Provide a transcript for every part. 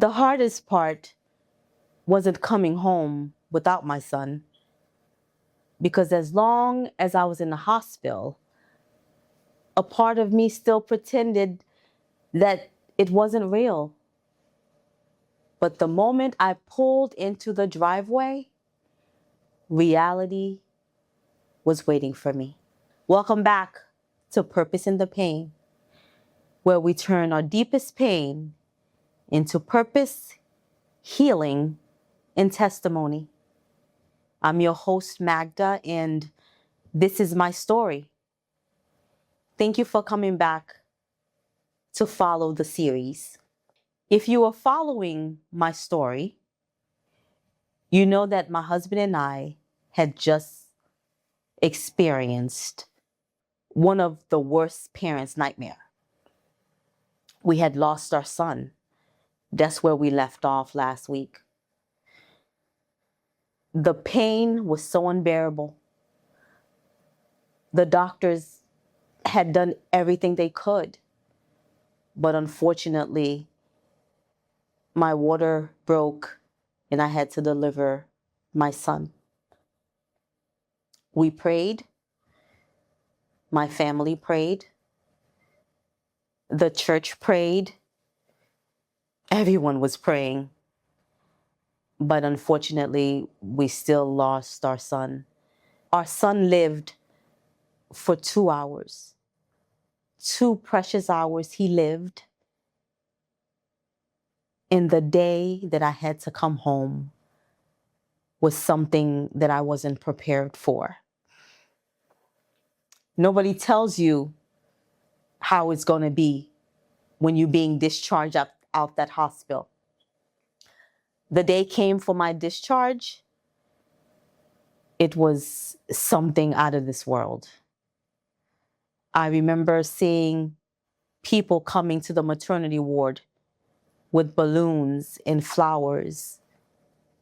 The hardest part wasn't coming home without my son, because as long as I was in the hospital, a part of me still pretended that it wasn't real. But the moment I pulled into the driveway, reality was waiting for me. Welcome back to Purpose in the Pain, where we turn our deepest pain into purpose, healing, and testimony. I'm your host, Magda, and this is my story. Thank you for coming back to follow the series. If you are following my story, you know that my husband and I had just experienced one of the worst parents' nightmare. We had lost our son. That's where we left off last week. The pain was so unbearable. The doctors had done everything they could, but unfortunately, my water broke and I had to deliver my son. We prayed. My family prayed. The church prayed. Everyone was praying. But unfortunately, we still lost our son. Our son lived for 2 hours. 2 precious hours he lived. And the day that I had to come home was something that I wasn't prepared for. Nobody tells you how it's going to be when you're being discharged out that hospital. The day came for my discharge. It was something out of this world. I remember seeing people coming to the maternity ward with balloons and flowers.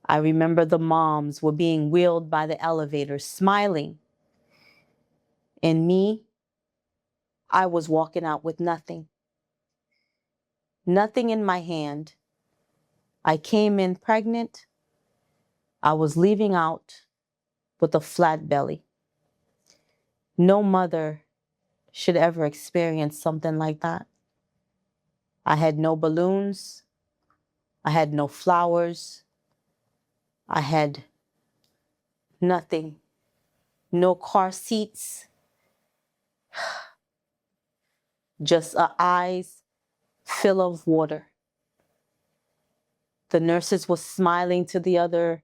I remember the moms were being wheeled by the elevator, smiling. And me, I was walking out with nothing. Nothing in my hand. I came in pregnant. I was leaving out with a flat belly. No mother should ever experience something like that. I had no balloons. I had no flowers. I had nothing. No car seats. Just eyes full of water. The nurses were smiling to the other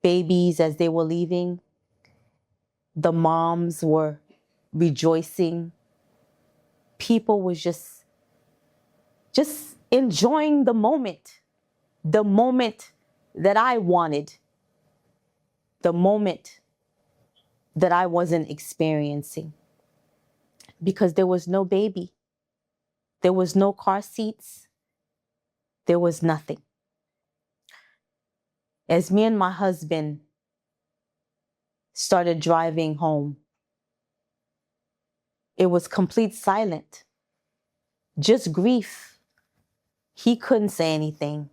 babies as they were leaving. The moms were rejoicing. People was just enjoying the moment that I wanted, the moment that I wasn't experiencing, because there was no baby. There was no car seats. There was nothing. As me and my husband started driving home, it was complete silent. Just grief. He couldn't say anything.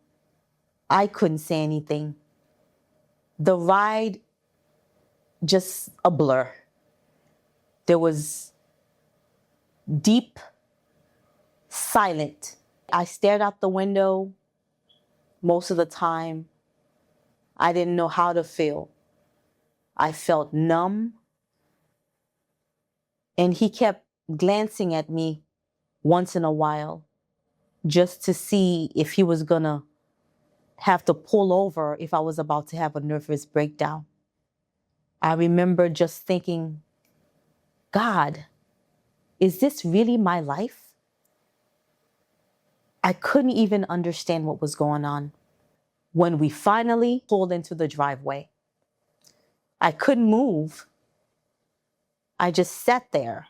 I couldn't say anything. The ride, just a blur. There was deep silence. I stared out the window most of the time. I didn't know how to feel. I felt numb. And he kept glancing at me once in a while just to see if he was gonna have to pull over if I was about to have a nervous breakdown. I remember just thinking, God, is this really my life? I couldn't even understand what was going on. When we finally pulled into the driveway, I couldn't move. I just sat there.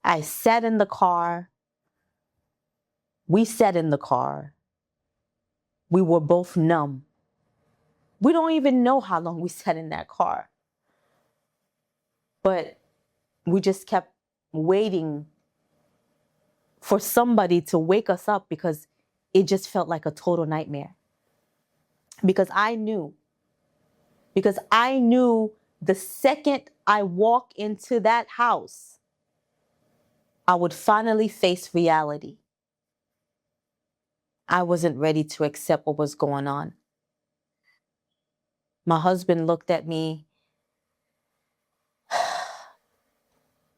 I sat in the car. We sat in the car. We were both numb. We don't even know how long we sat in that car. But we just kept waiting for somebody to wake us up, because it just felt like a total nightmare. Because I knew the second I walk into that house, I would finally face reality. I wasn't ready to accept what was going on. My husband looked at me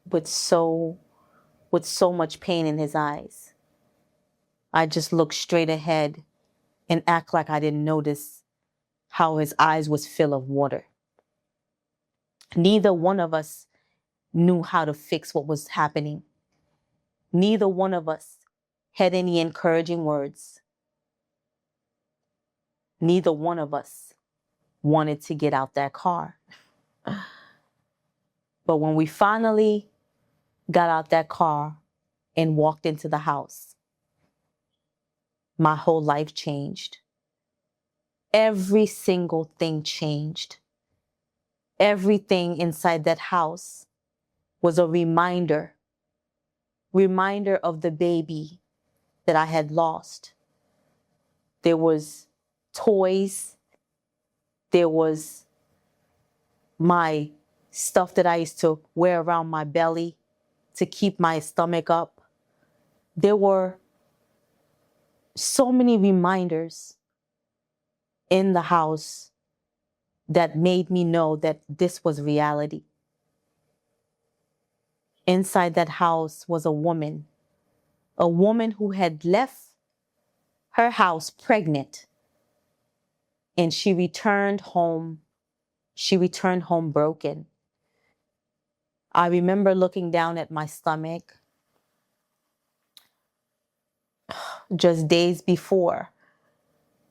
with so much pain in his eyes. I just looked straight ahead and act like I didn't notice how his eyes was full of water. Neither one of us knew how to fix what was happening. Neither one of us had any encouraging words. Neither one of us wanted to get out that car. But when we finally got out that car and walked into the house, my whole life changed. Every single thing changed. Everything inside that house was a reminder of the baby that I had lost. There was toys. There was my stuff that I used to wear around my belly to keep my stomach up. There were so many reminders in the house that made me know that this was reality. Inside that house was a woman who had left her house pregnant, and she returned home broken. I remember looking down at my stomach just days before,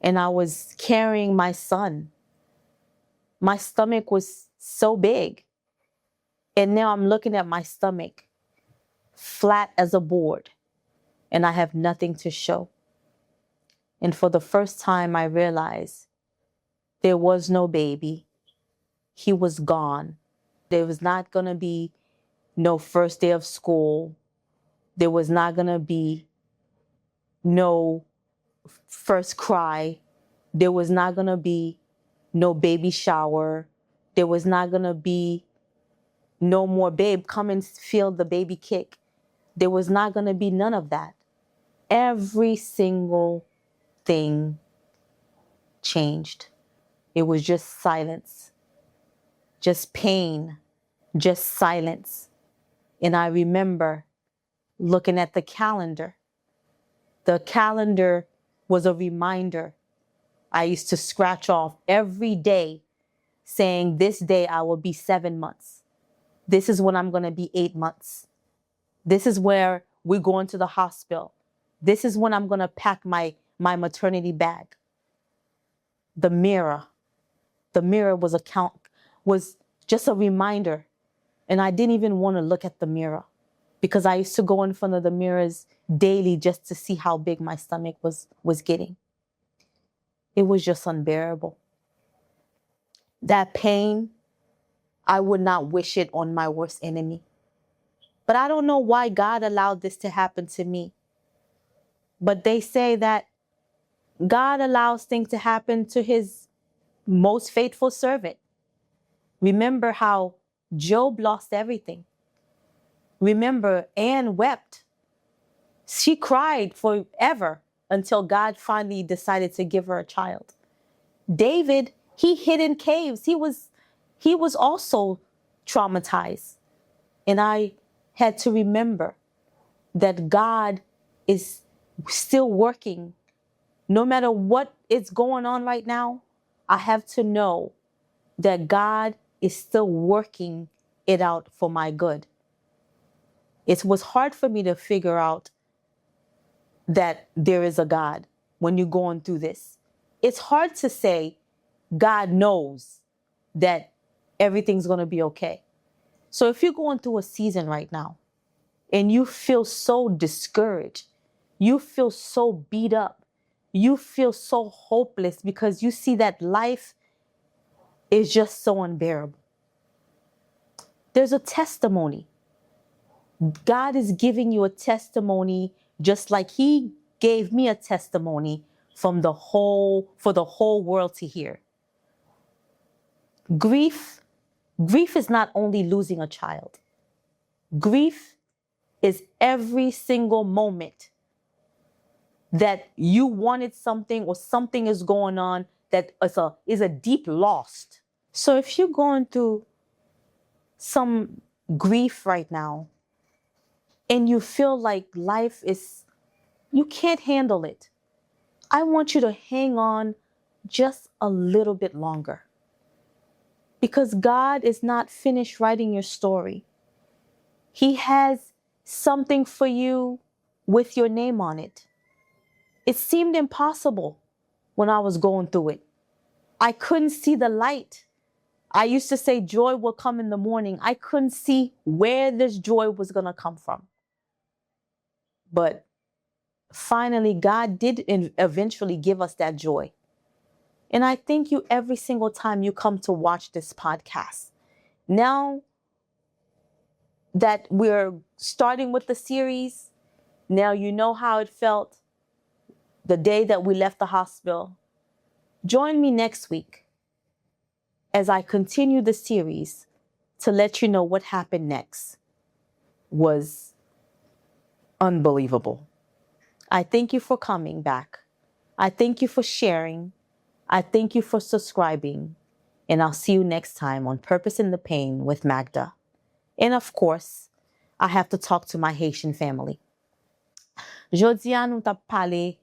and I was carrying my son. My stomach was so big, and now I'm looking at my stomach flat as a board, and I have nothing to show. And for the first time, I realized there was no baby. He was gone. There was not going to be no first day of school. There was not going to be no first cry. There was not going to be no baby shower. There was not going to be no more babe, come and feel the baby kick. There was not going to be none of that. Every single thing changed. It was just silence, just pain, just silence. And I remember looking at the calendar. The calendar was a reminder. I used to scratch off every day saying, this day I will be 7 months. This is when I'm going to be 8 months. This is where we're going to the hospital. This is when I'm going to pack my maternity bag. The mirror was just a reminder. And I didn't even want to look at the mirror because I used to go in front of the mirrors daily just to see how big my stomach was getting. It was just unbearable. That pain, I would not wish it on my worst enemy. But I don't know why God allowed this to happen to me. But they say that God allows things to happen to his most faithful servant. Remember how Job lost everything. Remember, Anne wept. She cried forever until God finally decided to give her a child. David, he hid in caves. He was also traumatized. And I had to remember that God is still working. No matter what is going on right now, I have to know that God is still working it out for my good. It was hard for me to figure out that there is a God when you're going through this. It's hard to say God knows that everything's going to be okay. So if you're going through a season right now and you feel so discouraged, you feel so beat up, you feel so hopeless because you see that life is just so unbearable, there's a testimony. God is giving you a testimony just like he gave me a testimony for the whole world to hear. Grief is not only losing a child. Grief is every single moment that you wanted something or something is going on that is a deep loss. So if you're going through some grief right now and you feel like you can't handle it, I want you to hang on just a little bit longer. Because God is not finished writing your story. He has something for you with your name on it. It seemed impossible when I was going through it. I couldn't see the light. I used to say joy will come in the morning. I couldn't see where this joy was going to come from. But finally, God did eventually give us that joy. And I thank you every single time you come to watch this podcast. Now that we're starting with the series, now you know how it felt the day that we left the hospital. Join me next week as I continue the series to let you know what happened next. Was unbelievable. I thank you for coming back. I thank you for sharing. I thank you for subscribing. And I'll see you next time on Purpose in the Pain with Magda. And of course, I have to talk to my Haitian family. Jodi a nou tap pale,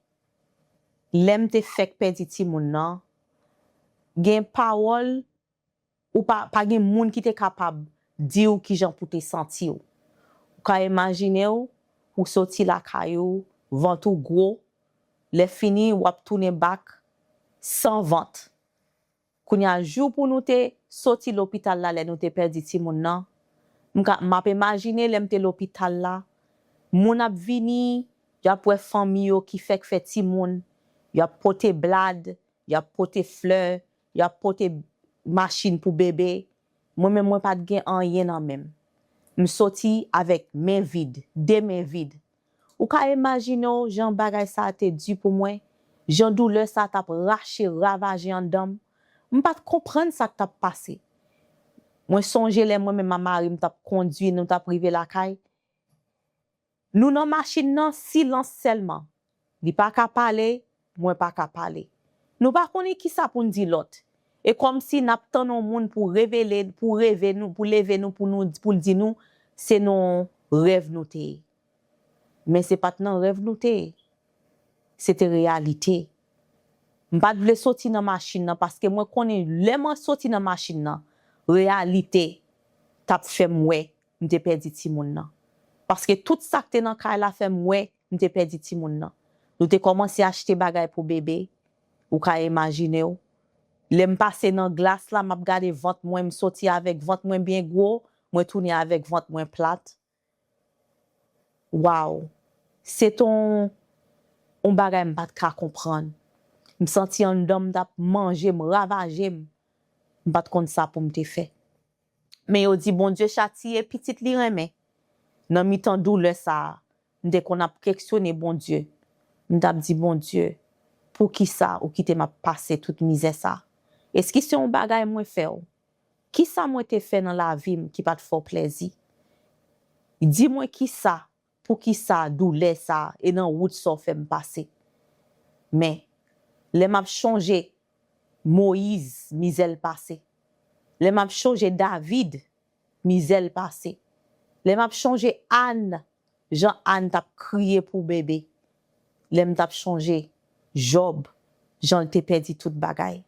lem te fek pedi ti moun nan, gen parol ou pa gen moun ki te kapab di ou ki jan pou te senti ou. Ou ka imagine ou soti la kayou, ventou gros, le fini wap tourne bak sans vent. Kounya jou pou nou te soti l'hôpital la le nou te perdi ti moun nan, m'ap imagine lem te l'hôpital la, moun ap vini, yap wè fami yo ki fek fe ti moun, yap pote blad, yap pote fleur, yap pote machine pou bébé, mwen pat gen anyen nan men. M'soti avec main vide, de main vide. Ou ka imagine jan bagay sa te du pou mwen, jan douleur sa tap rache, ravaje an dam, m'pat comprendre sa tap passé. Mwen sonje le mwen ma mari m'tap conduit, nou tap rive la kay. Nou nan machine nan silence seulement. Li pa ka pale, mwen pa ka pale. Nou pa konen ki sa pou n'di lot. Et comme si nap tan non moun pour révéler, pour rêver nous, pour lever nous, pour dire nous, c'est non rêve nous te. Mais c'est pas non rêve nous te. C'était réalité. M'pas vle sorti dans machine nan parce que moi connais les sorti dans machine nan, réalité t'a fait moué, m'te perdi ti moun nan. Parce que tout ça que t'es dans kay la fait moué, m'te perdi ti moun nan. Nous te commencé à acheter bagay pour bébé, ou ka imagine ou. Lem passe dans glace là, m'a gade ventre moi me sorti avec ventre moins bien gros, moi tourner avec ventre moins plate. Wow. C'est ton on bagay m'pas ka comprendre. Me senti en dom d'ap manger, me ravager, m'pas konn ça pour m'te fait. Mais yo dit bon Dieu châtie petite li remet. Nan mi tan douleur ça, m'te qu'on a questionné bon Dieu. M'tap dit bon Dieu, pour qui ça ou qui te m'a passé toute misère ça? Est-ce que c'est un bagay moi fait ou? Qui ça moi te fait dans la vie qui pas te fait plaisir? Dis-moi qui ça, pour qui ça douleur ça et dans route ça fait me passer. Mais les m'a changé Moïse misel passé. Les m'a changé David misel passé. Les m'a changé Anne, Jean Anne t'a crié pour bébé. Les m'a changé Job, Jean te perdu toute bagay.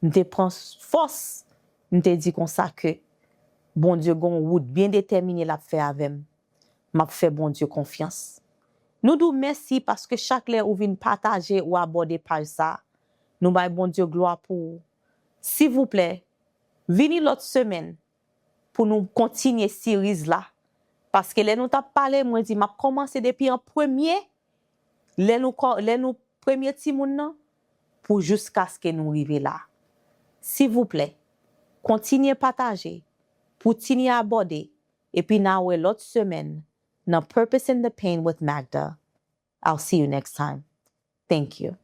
M'te prend force, m'te dit comme ça que bon Dieu gon route bien déterminé la faire avec m'a fait bon Dieu confiance. Nous dou merci parce que chaque lè ou vinn partager ou aborder par ça. Nous bay bon Dieu gloire pour. S'il vous plaît, venez l'autre semaine pour nous continuer série là parce que lè nous t'a parlé moi dit m'a commencé depuis en premier lè nous premier ti moun nan pour jusqu'à ce que nous arriver là. S'il vous plaît, continuez à partager, continuez à aborder, et puis now l'autre semaine, dans Purpose in the Pain with Magda. I'll see you next time. Thank you.